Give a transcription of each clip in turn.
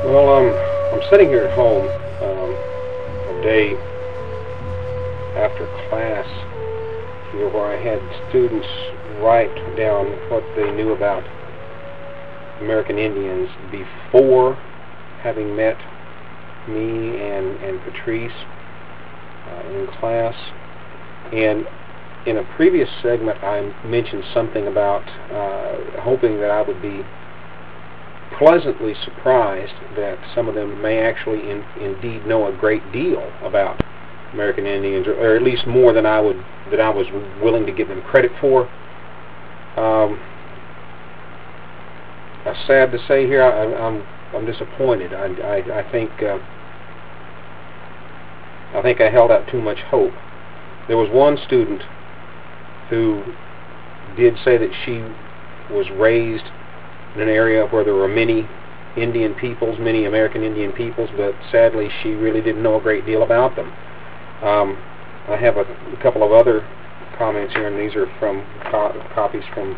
Well, I'm sitting here at home a day after class here where I had students write down what they knew about American Indians before having met me and Patrice in class. And in a previous segment I mentioned something about hoping that I would be pleasantly surprised that some of them may actually indeed know a great deal about American Indians, or at least more than I was willing to give them credit for. Sad to say here, I'm disappointed. I think I held out too much hope. There was one student who did say that she was raised in an area where there were many Indian peoples, many American Indian peoples, but sadly she really didn't know a great deal about them. I have a couple of other comments here, and these are from copies from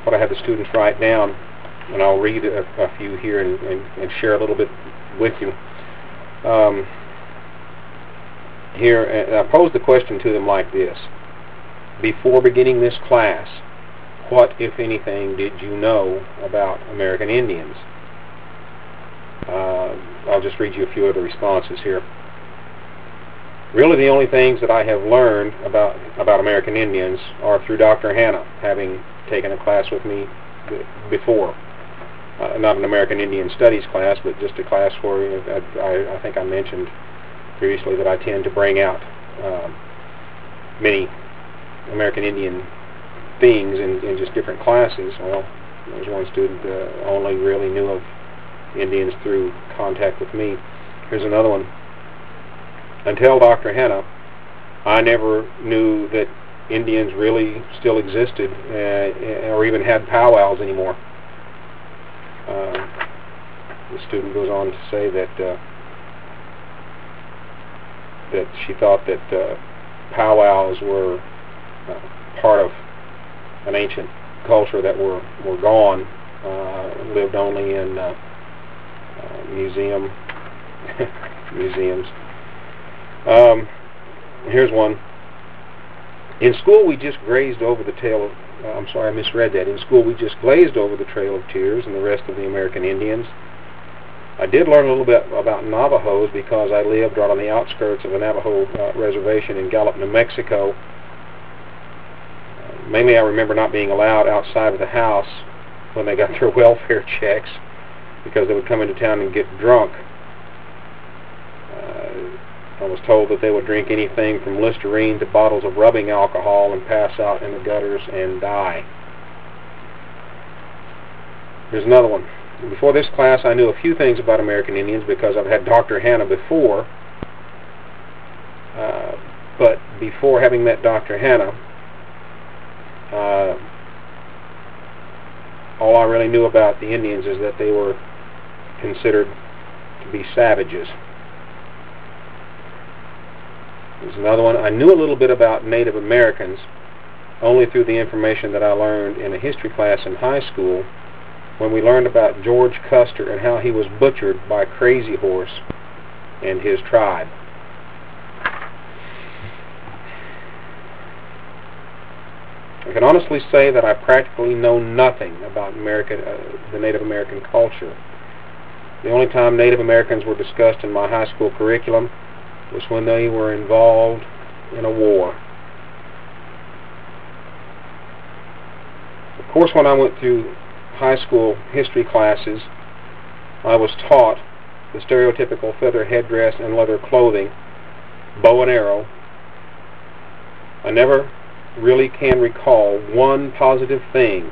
what I had the students write down, and I'll read a few here and share a little bit with you. Here, I posed the question to them like this: before beginning this class, what, if anything, did you know about American Indians? I'll just read you a few of the responses here. Really, the only things that I have learned about American Indians are through Dr. Hannah, having taken a class with me before. Not an American Indian Studies class, but just a class where I think I mentioned previously that I tend to bring out many American Indian things in just different classes. Well, there was one student only really knew of Indians through contact with me. Here's another one. Until Dr. Hannah, I never knew that Indians really still existed or even had powwows anymore. The student goes on to say that that she thought that powwows were part of an ancient culture that were gone, lived only in museums. Here's one. In school we just grazed over the tail of, I'm sorry, I misread that. In school we just glazed over the Trail of Tears and the rest of the American Indians. I did learn a little bit about Navajos because I lived right on the outskirts of a Navajo reservation in Gallup, New Mexico. Mainly I remember not being allowed outside of the house when they got their welfare checks because they would come into town and get drunk. I was told that they would drink anything from Listerine to bottles of rubbing alcohol and pass out in the gutters and die. Here's another one. Before this class I knew a few things about American Indians because I've had Dr. Hannah before, but before having met Dr. Hannah, all I really knew about the Indians is that they were considered to be savages. There's another one. I knew a little bit about Native Americans only through the information that I learned in a history class in high school when we learned about George Custer and how he was butchered by Crazy Horse and his tribe. I can honestly say that I practically know nothing about the Native American culture. The only time Native Americans were discussed in my high school curriculum was when they were involved in a war. Of course, when I went through high school history classes, I was taught the stereotypical feather headdress and leather clothing, bow and arrow. I never really can recall one positive thing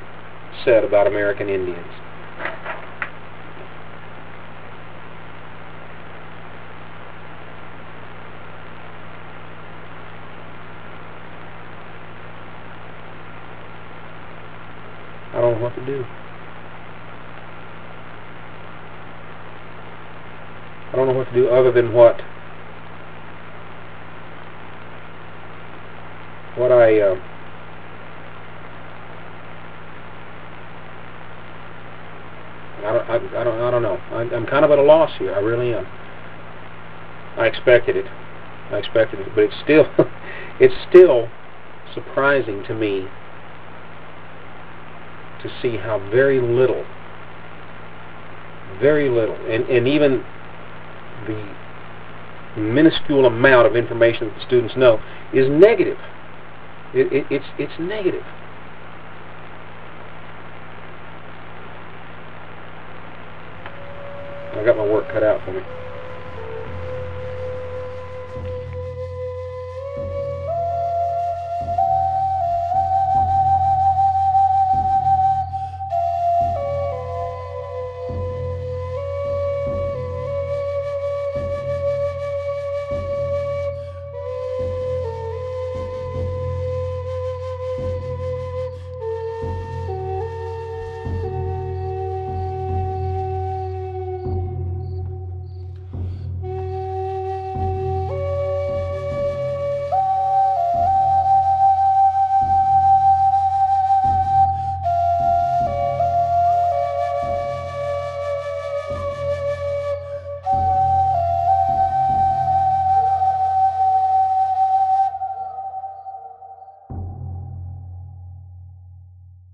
said about American Indians. I don't know what to do. I don't know what to do other than what I don't know. I'm kind of at a loss here. I really am. I expected it, but it's still, it's still surprising to me to see how very little, and even the minuscule amount of information that the students know is negative. It's negative. I got my work cut out for me.